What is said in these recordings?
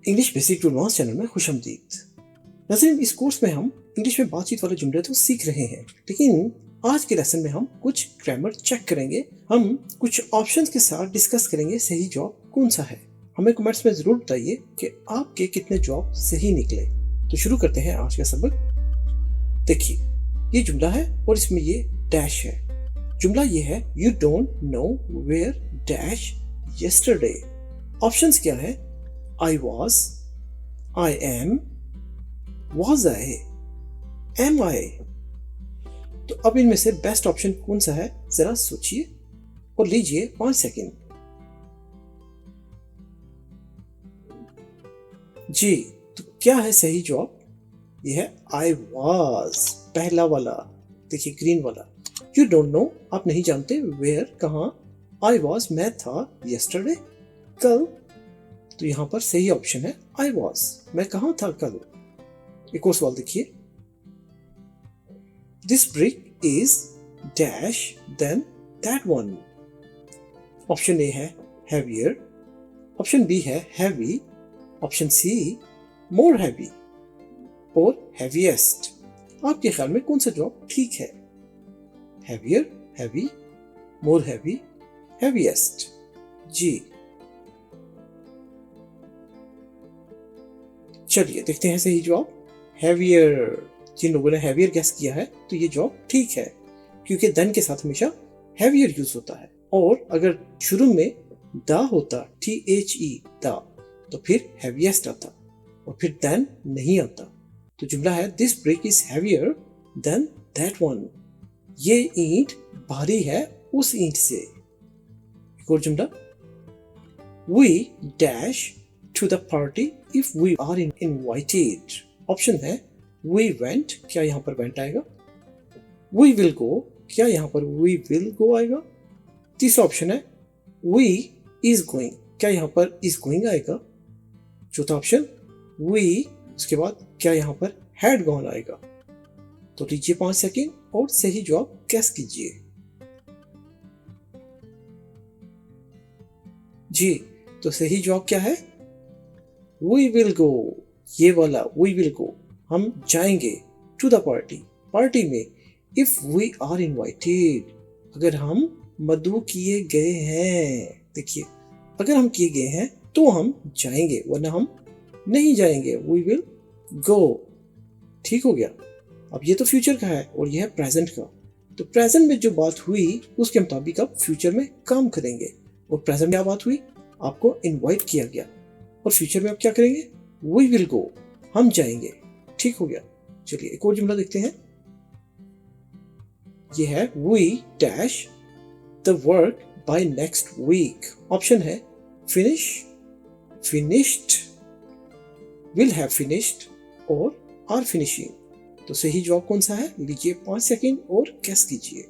English basic to advance channel में खुशामदीद। नाज़रीन, इस कोर्स में हम इंग्लिश में बातचीत वाले जुमले तो सीख रहे हैं, लेकिन आज के लेसन में हम कुछ ग्रामर चेक करेंगे। हम कुछ ऑप्शंस के साथ डिस्कस करेंगे सही जवाब कौन सा है। हमें कमेंट्स में जरूर बताइए कि आपके कितने जवाब सही निकले। तो शुरू करते हैं आज का सबक। देखिए, ये जुमला है और इसमें ये डैश है। जुमला ये है, you don't know where dash yesterday. Options क्या है? I was, I am, was I, am I। तो अब इनमें से बेस्ट ऑप्शन कौन सा है, जरा सोचिए और लीजिए 5 सेकंड। जी, तो क्या है सही जवाब? यह है I was, पहला वाला। देखिए, ग्रीन वाला। You don't know, आप नहीं जानते, where, कहाँ। I was, मैं था, yesterday, कल। तो यहां पर सही ऑप्शन है I was, मैं कहां था कल। एक और सवाल देखिए, this brick is dash then that one. Option A है हैवियर, ऑप्शन बी है heavy, option C more heavy और हैवीएस्ट। आपके ख्याल में कौन सा जवाब ठीक है? Heavier, heavy, more heavy, heaviest. जी, चलिए देखते हैं सही जवाब। हैवियर। जिन लोगों ने हैवियर गेस किया है तो ये जवाब ठीक है, क्योंकि देन के साथ हमेशा हैवियर यूज होता है। और अगर शुरू में दा होता, THE दा, तो फिर हैवीएस्ट आता और फिर देन नहीं आता। तो जुमला है, this brick is heavier than that one. ये ईंट भारी है उस ईंट से। एक और जुमला, we dash to the party if we are invited। Option है we went, क्या यहाँ पर went आएगा? we will go, क्या यहाँ पर we will go आएगा? तीसरा ऑप्शन है we is going, क्या यहाँ पर is going आएगा? चौथा ऑप्शन we, उसके बाद क्या यहाँ पर had gone आएगा? तो लीजिए 5 सेकेंड और सही जवाब गैस कीजिए। जी, तो सही जवाब क्या है? We will go, ये वाला we will go, हम जाएंगे to the party, पार्टी में। if we are invited, अगर हम मदऊ किए गए हैं। देखिए, अगर हम किए गए हैं तो हम जाएंगे, वरना हम नहीं जाएंगे। we will go। ठीक हो गया। अब ये तो फ्यूचर का है और ये है प्रेजेंट का। तो प्रेजेंट में जो बात हुई उसके मुताबिक आप फ्यूचर में काम करेंगे। और प्रेजेंट में क्या बात हुई? आपको इनवाइट किया गया। और फ्यूचर में आप क्या करेंगे? We will go, हम जाएंगे। ठीक हो गया। चलिए एक और जुमला देखते हैं। ये है, we dash the work by next week। Option है finish, finished, will have finished और are finishing। तो सही जवाब कौन सा है? लीजिए 5 सेकेंड और गैस कीजिए।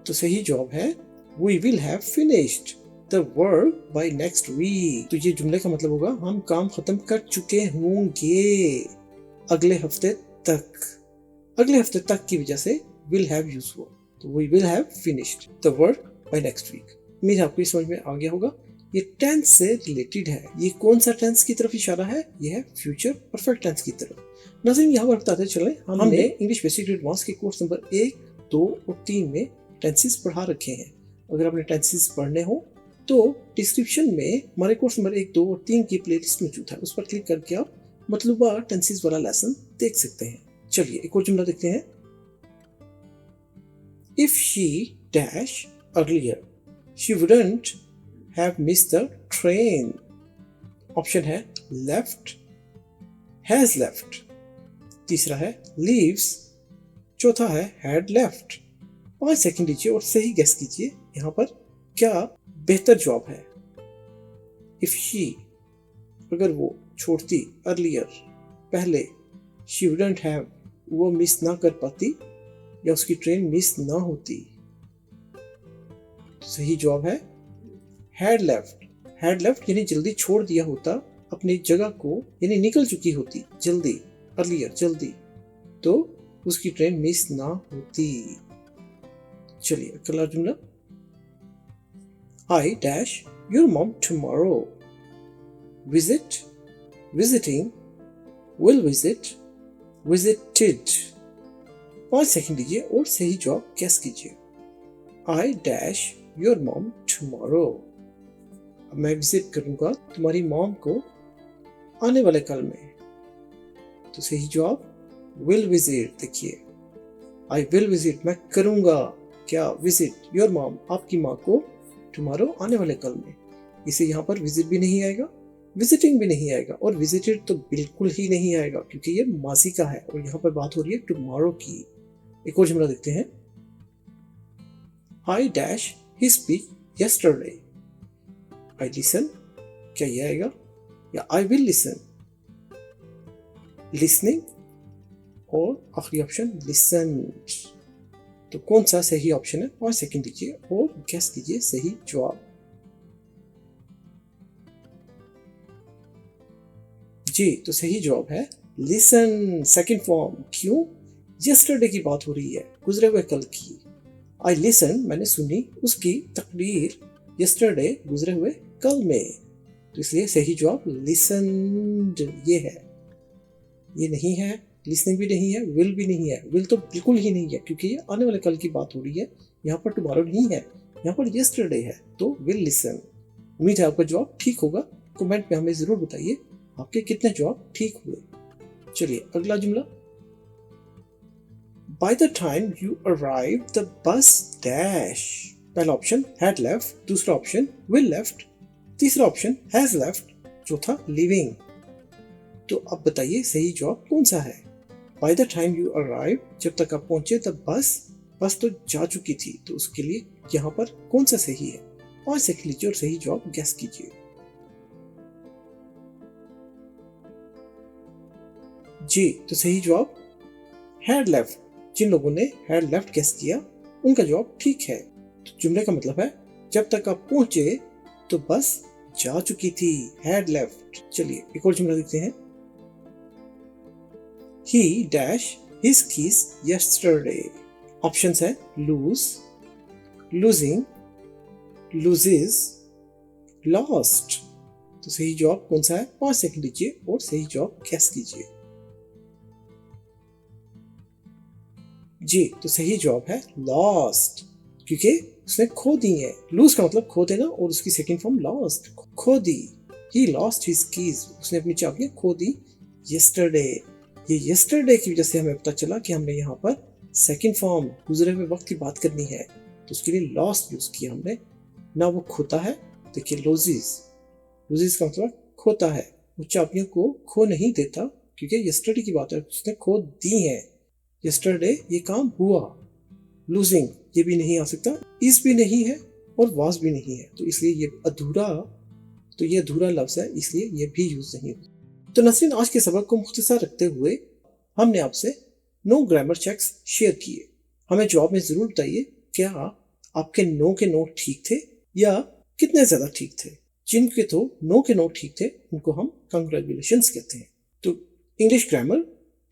तो सही जवाब है we will have finished the work by next week। तो ये जुमले का मतलब होगा हम काम खत्म कर चुके होंगे अगले हफ्ते तक। अगले हफ्ते तक की वजह से will have यूज हुआ, तो we will have finished the work by next week। उम्मीद है आपको समझ में आ गया होगा। ये टेंस से रिलेटेड है। ये कौन सा टेंस की तरफ इशारा है? ये है फ्यूचर परफेक्ट टेंस की तरफ। नाज़रीन, यहाँ पर बताते चले, हमने इंग्लिश बेसिक टू एडवांस के कोर्स नंबर 1, 2 और 3 में टेंसेस पढ़ा रखे हैं। अगर आपने टेंसेस पढ़ने हो तो डिस्क्रिप्शन में हमारे कोर्स नंबर 1, 2 और 3 की प्लेलिस्ट मौजूद है, उस पर क्लिक करके आप मतलूबा टेंसेस वाला लेसन देख सकते हैं। चलिए एक और जुमला देखते हैं। If she dash earlier she wouldn't have missed the train. Option है लेफ्ट, हैज लेफ्ट, तीसरा है लीव्स, चौथा है हैड लेफ्ट। 5 सेकंड लीजिए और सही गेस कीजिए यहाँ पर क्या बेहतर जवाब है। इफ शी, अगर वो छोड़ती, अर्लियर, पहले, शी वुडंट हैव, वो मिस ना कर पाती या उसकी ट्रेन मिस ना होती। तो सही जवाब है हैड लेफ्ट। हैड लेफ्ट यानी जल्दी छोड़ दिया होता अपनी जगह को, यानी निकल चुकी होती जल्दी, अर्लियर, जल्दी, तो उसकी ट्रेन मिस ना होती। चलिए अगला जुमला। I dash your mom tomorrow. Visit, visiting, will visit, visited. 5 second लीजिए और सही जवाब गैस कीजिए। I dash your mom tomorrow. अब मैं विजिट करूंगा तुम्हारी मॉम को आने वाले कल में, तो सही जवाब will visit। देखिए I will visit, मैं करूंगा क्या, विजिट योर मॉम, आपकी माँ को टुमारो, आने वाले कल में। इसे यहाँ पर विजिट भी नहीं आएगा, विजिटिंग भी नहीं आएगा और विजिटेड तो बिल्कुल ही नहीं आएगा क्योंकि ये माजी का है और यहाँ पर बात हो रही है टुमारो की। एक और जुमला देखते हैं। I dash his speech yesterday. I listen, क्या ये आएगा, या I will listen, listening और आखिरी ऑप्शन listened। तो कौन सा सही ऑप्शन है, 5 सेकंड दीजिए और गैस कीजिए सही जवाब। जी, तो सही जवाब है लिसन, सेकंड फॉर्म। क्यों, यस्टरडे की बात हो रही है, गुजरे हुए कल की। आई लिसन, मैंने सुनी उसकी तकरीर यस्टरडे, गुजरे हुए कल में, तो इसलिए सही जवाब लिसनड ये है। ये नहीं है, लिसनिंग भी नहीं है, विल भी नहीं है, विल तो बिल्कुल ही नहीं है क्योंकि ये आने वाले कल की बात हो रही है, यहाँ पर टुमारो नहीं है, यहाँ पर यस्टरडे है, तो विल लिसन। उम्मीद है आपका जवाब ठीक होगा। कमेंट में हमें जरूर बताइए आपके कितने जवाब ठीक हुए। चलिए अगला जुमला। By the time you arrived, the bus dash. पहला ऑप्शन had left, दूसरा ऑप्शन will left, तीसरा ऑप्शन has left, चौथा leaving। तो अब बताइए सही जवाब कौन सा है। By the time you arrived, जब तक आप पहुंचे, the बस तो जा चुकी थी, तो उसके लिए यहाँ पर कौन सा सही है। 5 सेकंड लीजिए और सही जवाब गैस कीजिए। जी, तो सही जवाब had left। जिन लोगों ने had left गैस किया उनका जवाब ठीक है। तो जुमले का मतलब है जब तक आप पहुंचे तो बस जा चुकी थी, had left। चलिए एक और जुमला देखते हैं। He dash his keys yesterday. Options है lose, losing, loses, lost। तो सही जवाब कौन सा है, 5 सेकंड लीजिए और सही जवाब गैस कीजिए। जी, तो सही जवाब है lost, क्योंकि उसने खो दी है। lose का मतलब खो देना और उसकी सेकंड फॉर्म lost, खो दी। He lost his keys, उसने अपनी चाबियां खो दी yesterday। ये yesterday की वजह से हमें पता चला कि हमने यहाँ पर सेकंड फॉर्म गुजरे हुए वक्त की बात करनी है, तो उसके लिए lost यूज किया हमने। ना वो खोता है, देखिए loses का मतलब खोता है, वो चाबियों को खो नहीं देता क्योंकि yesterday की बात है, उसने खो दी है। yesterday ये काम हुआ। losing ये भी नहीं आ सकता, is भी नहीं है और was भी नहीं है, तो इसलिए ये अधूरा लफ्ज है, इसलिए ये भी यूज नहीं होता। तो नसरीन, आज के सबक को मुख्तसर रखते हुए हमने आपसे 9 ग्रामर चेक्स शेयर किए। हमें जवाब में जरूर बताइए क्या आपके 9 के नोट ठीक थे या कितने ज्यादा ठीक थे। जिनके तो 9 के नोट ठीक थे उनको हम कंग्रेचुलेशंस कहते हैं। तो इंग्लिश ग्रामर,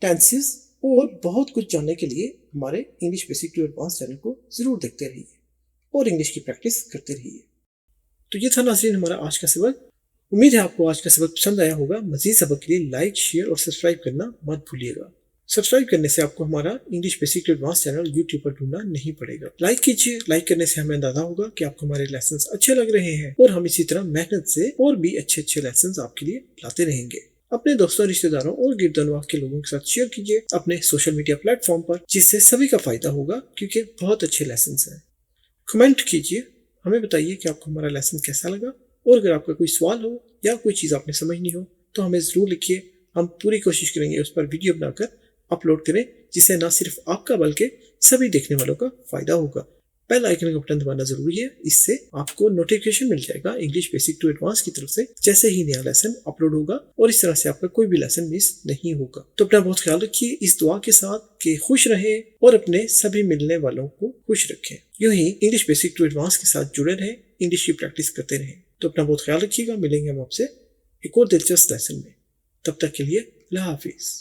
टेंसेस और बहुत कुछ जानने के लिए हमारे English basic to advance channel को जरूर देखते रहिए और इंग्लिश की प्रैक्टिस करते रहिए। तो ये था नाज़रीन हमारा आज का सबक। उम्मीद है आपको आज का सबक पसंद आया होगा। मजीद सबक के लिए लाइक, शेयर और सब्सक्राइब करना मत भूलिएगा। सब्सक्राइब करने से आपको हमारा English basic to advance channel YouTube पर ढूंढना नहीं पड़ेगा। लाइक कीजिए, लाइक करने से हमें अंदाजा होगा कि आपको हमारे लेसन्स अच्छे लग रहे हैं और हम इसी तरह मेहनत से और भी अच्छे लेसन्स आपके लिए लाते रहेंगे। अपने दोस्तों, रिश्तेदारों और गिरदनवाह के लोगों के साथ शेयर कीजिए अपने सोशल मीडिया प्लेटफॉर्म पर, जिससे सभी का फायदा होगा क्योंकि बहुत अच्छे लेसन्स हैं। कमेंट कीजिए, हमें बताइए कि आपको हमारा लेसन कैसा लगा और अगर आपका कोई सवाल हो या कोई चीज़ आपने समझनी हो तो हमें ज़रूर लिखिए। हम पूरी कोशिश करेंगे उस पर वीडियो बनाकर अपलोड करें, जिससे न सिर्फ आपका बल्कि सभी देखने वालों का फायदा होगा। बेल आइकन का बटन दबाना जरूरी है, इससे आपको नोटिफिकेशन मिल जाएगा इंग्लिश बेसिक टू एडवांस की तरफ से जैसे ही नया लेसन अपलोड होगा और इस तरह से आपका कोई भी लेसन मिस नहीं होगा। तो अपना बहुत ख्याल रखिए इस दुआ के साथ कि खुश रहें और अपने सभी मिलने वालों को खुश रखें। यूं ही इंग्लिश बेसिक टू एडवांस के साथ जुड़े रहें, इंग्लिश की प्रैक्टिस करते रहें। तो अपना बहुत ख्याल रखिएगा। मिलेंगे हम आपसे एक और दिलचस्प लेसन में। तब तक के लिए अल्लाह हाफिज।